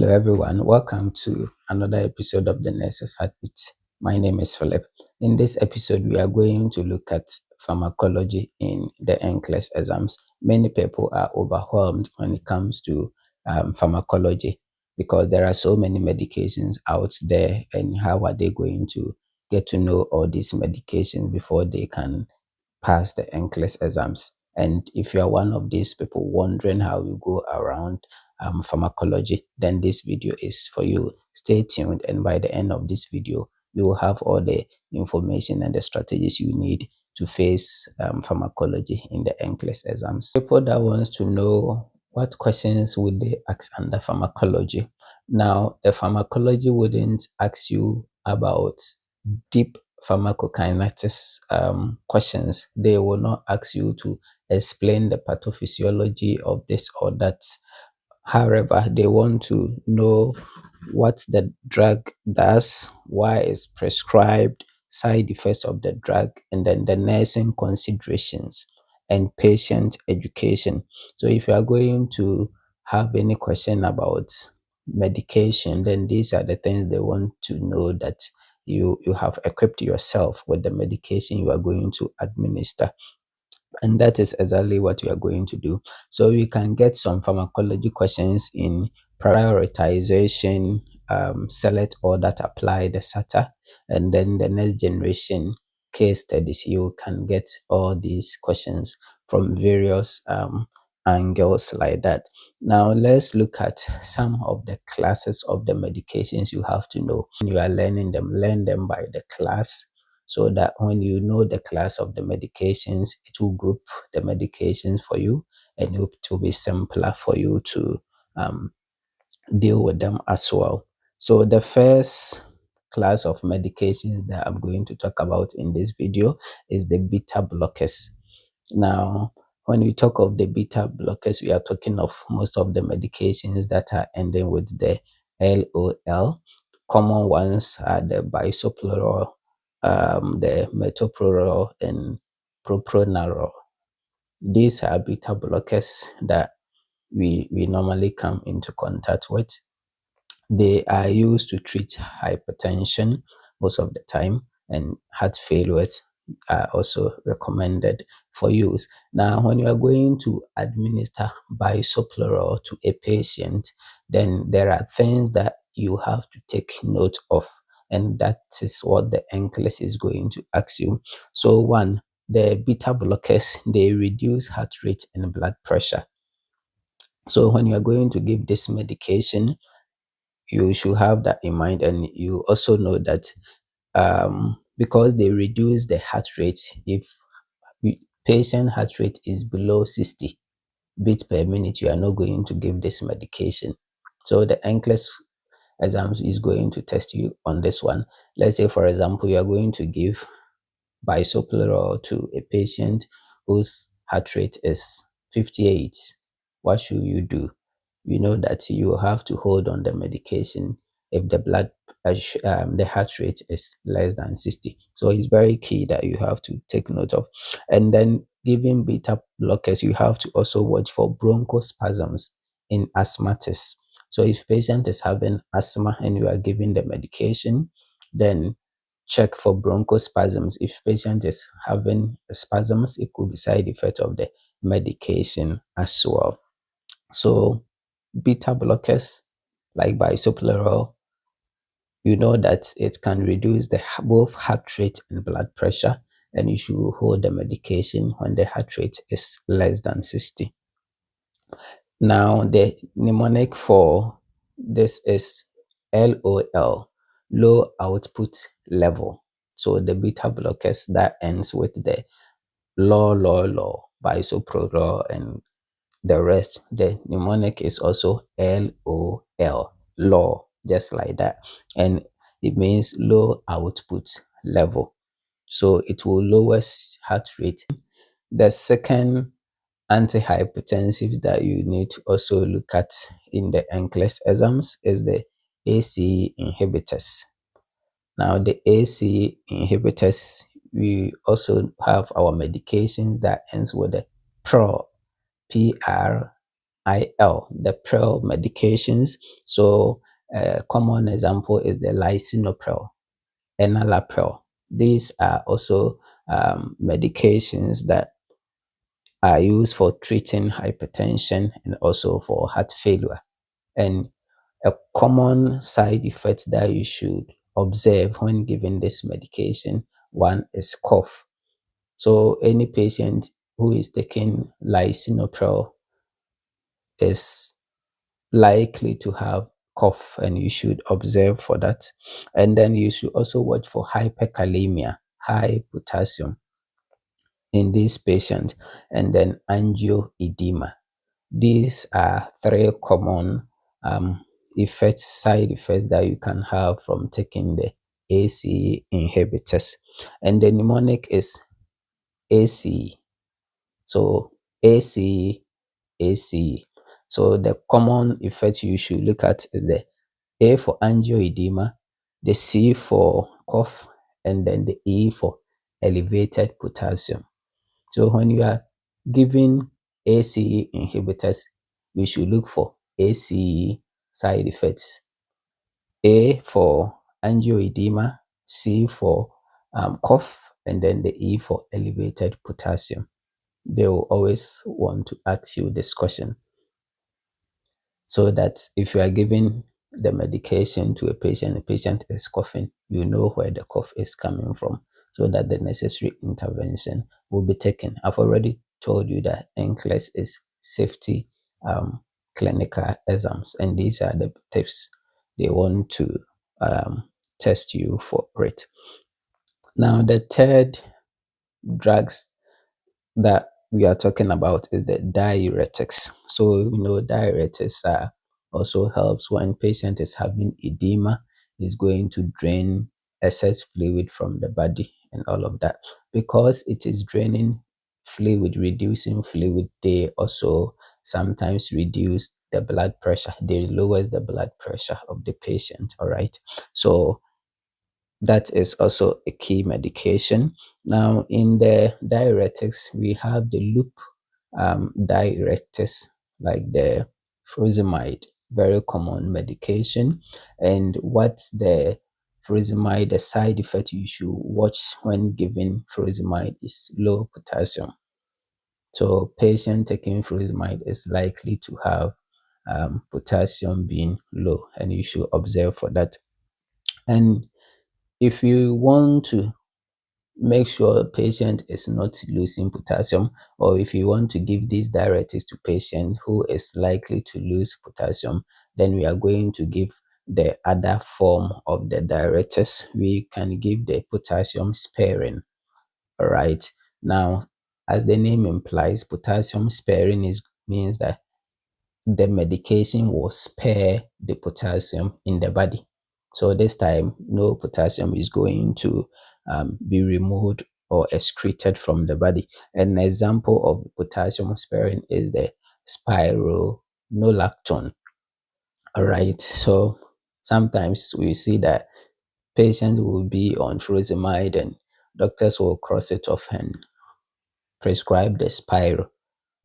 Hello everyone, welcome to another episode of the Nurse's Heartbeat. My name is Philip. In this episode, we are going to look at pharmacology in the NCLEX exams. Many people are overwhelmed when it comes to pharmacology because there are so many medications out there, and how are they going to get to know all these medications before they can pass the NCLEX exams? And if you are one of these people wondering how you go around pharmacology, then this video is for you. Stay tuned, and by the end of this video, you will have all the information and the strategies you need to face pharmacology in the NCLEX exams. People that wants to know what questions would they ask under pharmacology. Now, the pharmacology wouldn't ask you about deep pharmacokinetics questions. They will not ask you to explain the pathophysiology of this or that. However, they want to know what the drug does, why it's prescribed, side effects of the drug, and then the nursing considerations and patient education. So if you are going to have any question about medication, then these are the things they want to know, that you have equipped yourself with the medication you are going to administer. And that is exactly what we are going to do. So we can get some pharmacology questions in prioritization, select all that apply the SATA, and then the next generation case studies. You can get all these questions from various angles like that. Now let's look at some of the classes of the medications you have to know. When you are learning them, learn them by the class, so that when you know the class of the medications, it will group the medications for you, and it will be simpler for you to deal with them as well. So the first class of medications that I'm going to talk about in this video is the beta blockers. Now, when we talk of the beta blockers, we are talking of most of the medications that are ending with the LOL. Common ones are the bisoprolol, the metoprolol, and propranolol. These are beta blockers that we normally come into contact with. They are used to treat hypertension most of the time, and heart failures are also recommended for use. Now, when you are going to administer bisoprolol to a patient, then there are things that you have to take note of, and that is what the NCLEX is going to ask you. So one, the beta blockers, they reduce heart rate and blood pressure. So when you are going to give this medication, you should have that in mind, and you also know that because they reduce the heart rate, if patient heart rate is below 60 beats per minute, you are not going to give this medication. So the NCLEX exams is going to test you on this one. Let's say, for example, you are going to give bisoprolol to a patient whose heart rate is 58. What should you do? You know that you have to hold on the medication if the heart rate is less than 60. So it's very key that you have to take note of. And then giving beta blockers, you have to also watch for bronchospasms in asthmatics. So if patient is having asthma and you are giving the medication, then check for bronchospasms. If patient is having spasms, it could be side effect of the medication as well. So beta blockers like bisoprolol, you know that it can reduce the both heart rate and blood pressure, and you should hold the medication when the heart rate is less than 60. Now the mnemonic for this is LOL, low output level. So the beta blockers that ends with the law, bisoprolol, and the rest, the mnemonic is also LOL, law, just like that. And it means low output level. So it will lower heart rate. The second antihypertensives that you need to also look at in the NCLEX exams is the ACE inhibitors. Now, the ACE inhibitors, we also have our medications that ends with the PRO, IL, the pill medications. So a common example is the lisinopril, enalapril. These are also medications that are used for treating hypertension and also for heart failure. And a common side effect that you should observe when giving this medication, one is cough. So any patient who is taking lisinopril is likely to have cough, and you should observe for that. And then you should also watch for hyperkalemia, high potassium in this patient, and then angioedema. These are three common side effects that you can have from taking the ACE inhibitors. And the mnemonic is ACE. So ACE, ACE. So the common effect you should look at is the A for angioedema, the C for cough, and then the E for elevated potassium. So when you are giving ACE inhibitors, we should look for ACE side effects. A for angioedema, C for cough, and then the E for elevated potassium. They will always want to ask you this question, so that if you are giving the medication to a patient, the patient is coughing, you know where the cough is coming from, so that the necessary intervention will be taken. I've already told you that NCLEX is safety clinical exams, and these are the tips they want to test you for it. Now, the third drugs that we are talking about is the diuretics. So, diuretics also helps when patient is having edema, is going to drain excess fluid from the body and all of that. Because it is draining fluid, reducing fluid, they also sometimes reduce the blood pressure. They lowers the blood pressure of the patient. All right. So that is also a key medication. Now, in the diuretics, we have the loop diuretics, like the furosemide, very common medication. And what's the furosemide? The side effect you should watch when giving furosemide is low potassium. So, patient taking furosemide is likely to have potassium being low, and you should observe for that. And if you want to make sure a patient is not losing potassium, or if you want to give these diuretics to patient who is likely to lose potassium, then we are going to give the other form of the diuretics. We can give the potassium sparing. All right. Now, as the name implies, potassium sparing means that the medication will spare the potassium in the body. So this time, no potassium is going to be removed or excreted from the body. An example of potassium sparing is the spironolactone. All right. So sometimes we see that patients will be on furosemide and doctors will cross it off and prescribe the spiro.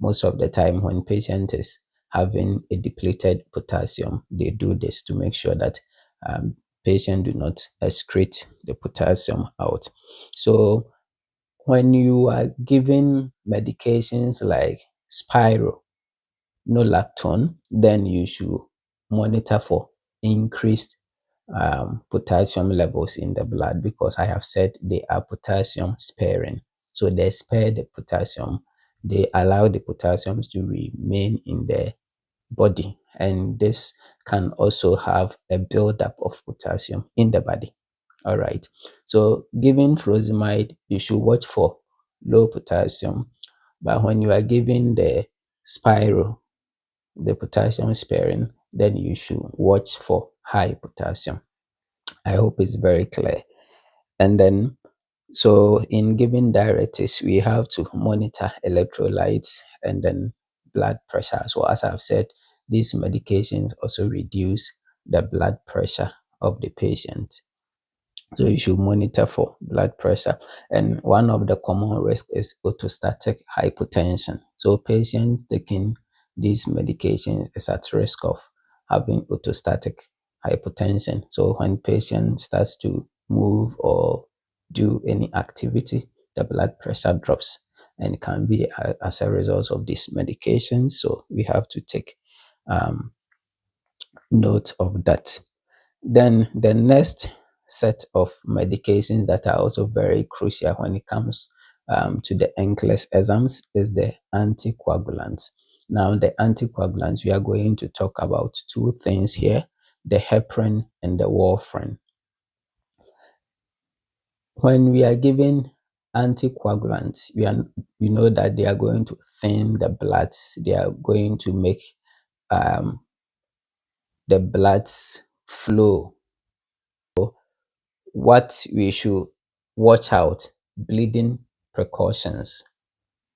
Most of the time, when patient is having a depleted potassium, they do this to make sure that patient do not excrete the potassium out. So when you are giving medications like spiro, nolactone, then you should monitor for increased potassium levels in the blood, because I have said they are potassium sparing. So they spare the potassium, they allow the potassium to remain in the body, and this can also have a buildup of potassium in the body. All right. So giving furosemide, you should watch for low potassium, but when you are giving the spiro, the potassium sparing, then you should watch for high potassium. I hope it's very clear. And then, so in giving diuretics, we have to monitor electrolytes and then blood pressure. So as I've said, these medications also reduce the blood pressure of the patient. So you should monitor for blood pressure. And one of the common risks is orthostatic hypotension. So patients taking these medications is at risk of having orthostatic hypotension. So when patient starts to move or do any activity, the blood pressure drops, and it can be as a result of these medications. So we have to take note of that. Then the next set of medications that are also very crucial when it comes to the NCLEX exams is the anticoagulants. Now, the anticoagulants, we are going to talk about two things here, the heparin and the warfarin. When we are given anticoagulants, we know that they are going to thin the bloods, they are going to make the bloods flow. What we should watch out, bleeding precautions.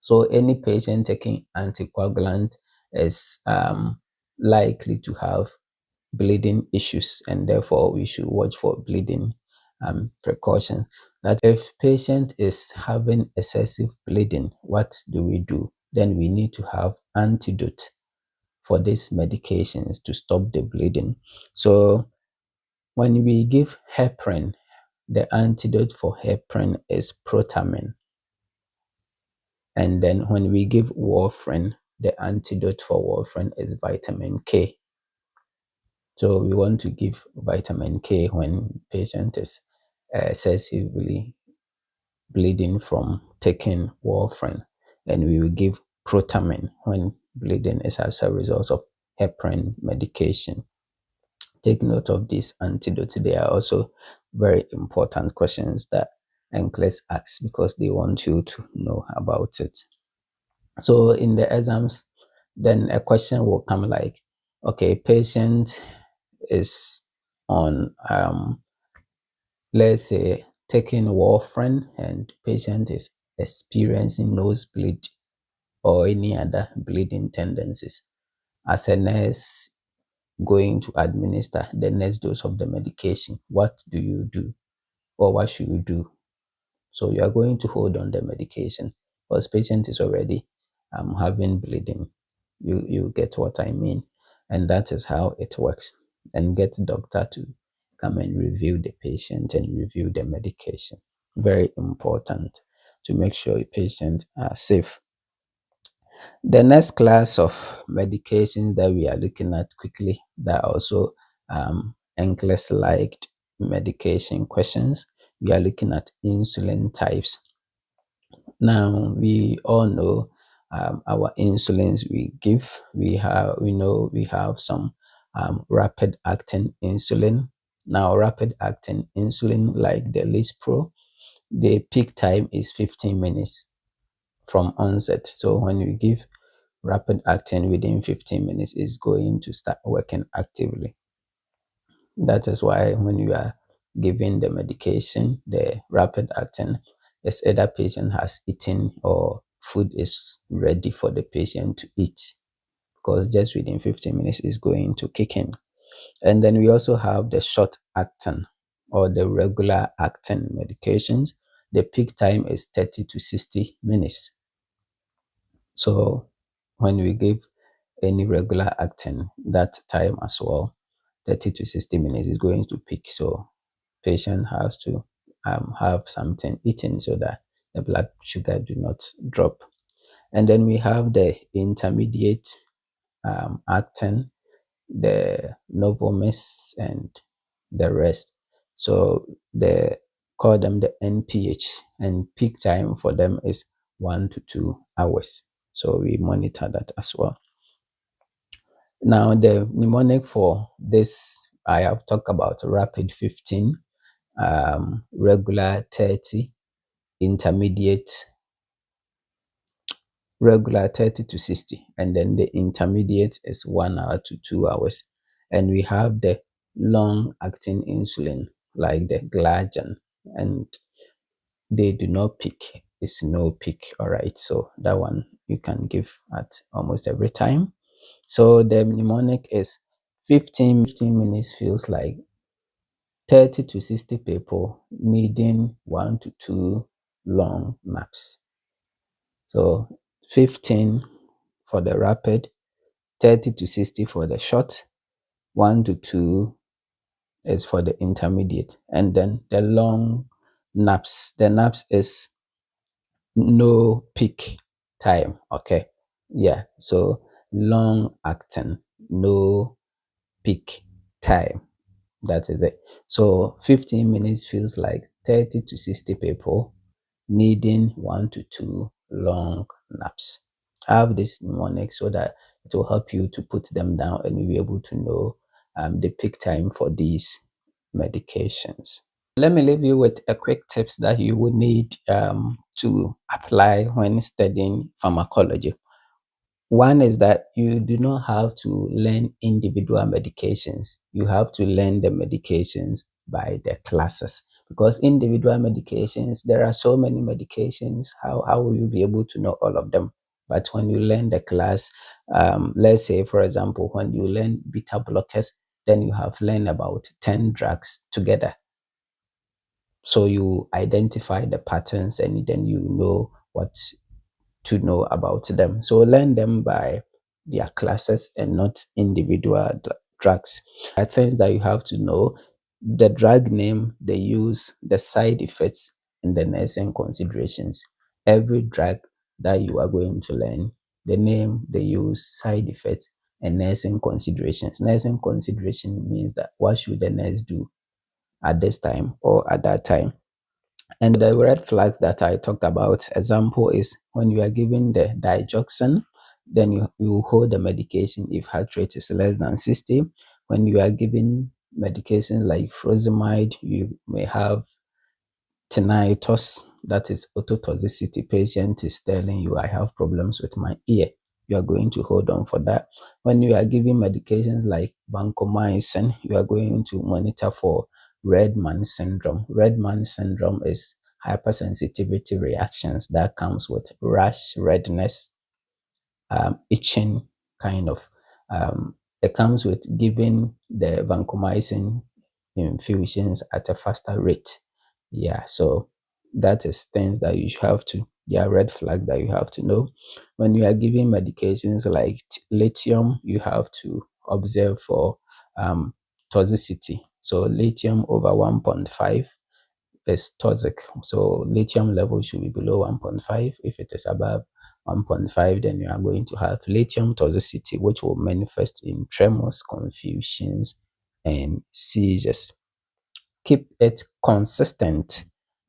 So any patient taking anticoagulant is likely to have bleeding issues, and therefore we should watch for bleeding precautions. That if patient is having excessive bleeding, what do we do? Then we need to have antidote for these medications to stop the bleeding. So when we give heparin, the antidote for heparin is protamine. And then when we give warfarin, the antidote for warfarin is vitamin K. So we want to give vitamin K when patient is excessively bleeding from taking warfarin, and we will give protamine when bleeding is as a result of heparin medication. Take note of these antidotes. They are also very important questions that NCLEX asks because they want you to know about it. So in the exams, then a question will come like, okay, patient is on, let's say, taking warfarin, and patient is experiencing nosebleed or any other bleeding tendencies. As a nurse going to administer the next dose of the medication, what do you do, or what should you do? So you are going to hold on the medication because patient is already having bleeding. You get what I mean, and that is how it works. And get the doctor to come and review the patient and review the medication. Very important to make sure your patients are safe. The next class of medications that we are looking at quickly that are also NCLEX-liked medication questions, we are looking at insulin types. Now, we all know our insulins we give. We have some rapid acting insulin. Now, rapid acting insulin like the Lispro, the peak time is 15 minutes from onset. So when we give rapid acting within 15 minutes, it's going to start working actively. That is why when you are giving the medication, the rapid acting, it's either patient has eaten or food is ready for the patient to eat, because just within 15 minutes is going to kick in. And then we also have the short acting or the regular acting medications. The peak time is 30 to 60 minutes. So when we give any regular acting, that time as well, 30 to 60 minutes is going to peak. So patient has to have something eaten so that the blood sugar do not drop. And then we have the intermediate acting, the Novomis and the rest. So they call them the NPH, and peak time for them is 1 to 2 hours. So we monitor that as well. Now, the mnemonic for this, I have talked about rapid 15, regular 30, intermediate, regular 30 to 60, and then the intermediate is 1 hour to 2 hours. And we have the long acting insulin like the Glargine, and they do not peak. It's no peak. All right. So that one you can give at almost every time. So the mnemonic is 15 minutes feels like 30 to 60 people needing 1 to 2 long naps. So 15 for the rapid, 30 to 60 for the short, 1 to 2 is for the intermediate, and then the long naps. The naps is no peak time. Okay. Yeah. So long acting, no peak time. That is it. So 15 minutes feels like 30 to 60 people needing 1 to 2 long naps. Have this mnemonic so that it will help you to put them down and you'll be able to know the peak time for these medications. Let me leave you with a quick tips that you would need to apply when studying pharmacology. One is that you do not have to learn individual medications. You have to learn the medications by the classes, because individual medications, there are so many medications. How will you be able to know all of them? But when you learn the class, let's say, for example, when you learn beta blockers, then you have learned about 10 drugs together. So you identify the patterns and then you know what to know about them. So learn them by their classes and not individual drugs. There are things that you have to know: the drug name, the use, the side effects, and the nursing considerations. Every drug that you are going to learn, the name, the use, side effects, and nursing considerations. Nursing consideration means that what should the nurse do at this time or at that time. And the red flags that I talked about, example is when you are given the digoxin, then you hold the medication if heart rate is less than 60. When you are given medication like furosemide, you may have tinnitus, that is ototoxicity. Patient is telling you, I have problems with my ear. You are going to hold on for that. When you are giving medications like vancomycin, you are going to monitor for red man syndrome. Red man syndrome is hypersensitivity reactions that comes with rash, redness, itching kind of. It comes with giving the vancomycin infusions at a faster rate. Yeah, so that is things that you have to, there are red flag that you have to know. When you are giving medications like lithium, you have to observe for toxicity. So lithium over 1.5 is toxic. So lithium level should be below 1.5. If it is above 1.5, then you are going to have lithium toxicity, which will manifest in tremors, confusions, and seizures. Keep it consistent.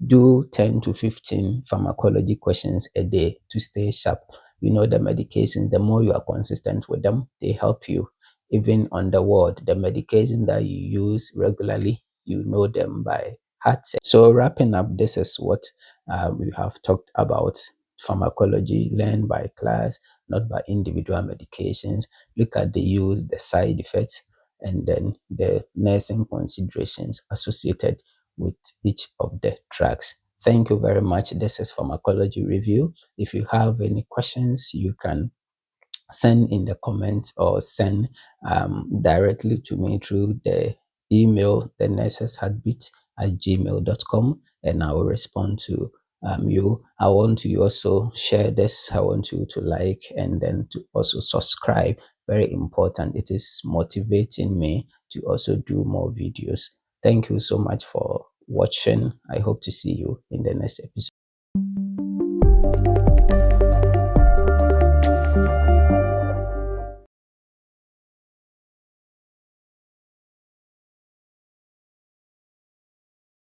Do 10 to 15 pharmacology questions a day to stay sharp. You know the medications, the more you are consistent with them, they help you. Even on the ward, the medication that you use regularly, you know them by heart. So wrapping up, this is what we have talked about: pharmacology, learn by class, not by individual medications. Look at the use, the side effects, and then the nursing considerations associated with each of the drugs. Thank you very much. This is Pharmacology Review. If you have any questions, you can send in the comments or send directly to me through the email, the nurses heartbeat at gmail.com, and I will respond to you. I want you also share this. I want you to like and then to also subscribe. Very important. It is motivating me to also do more videos. Thank you so much for watching. I hope to see you in the next episode.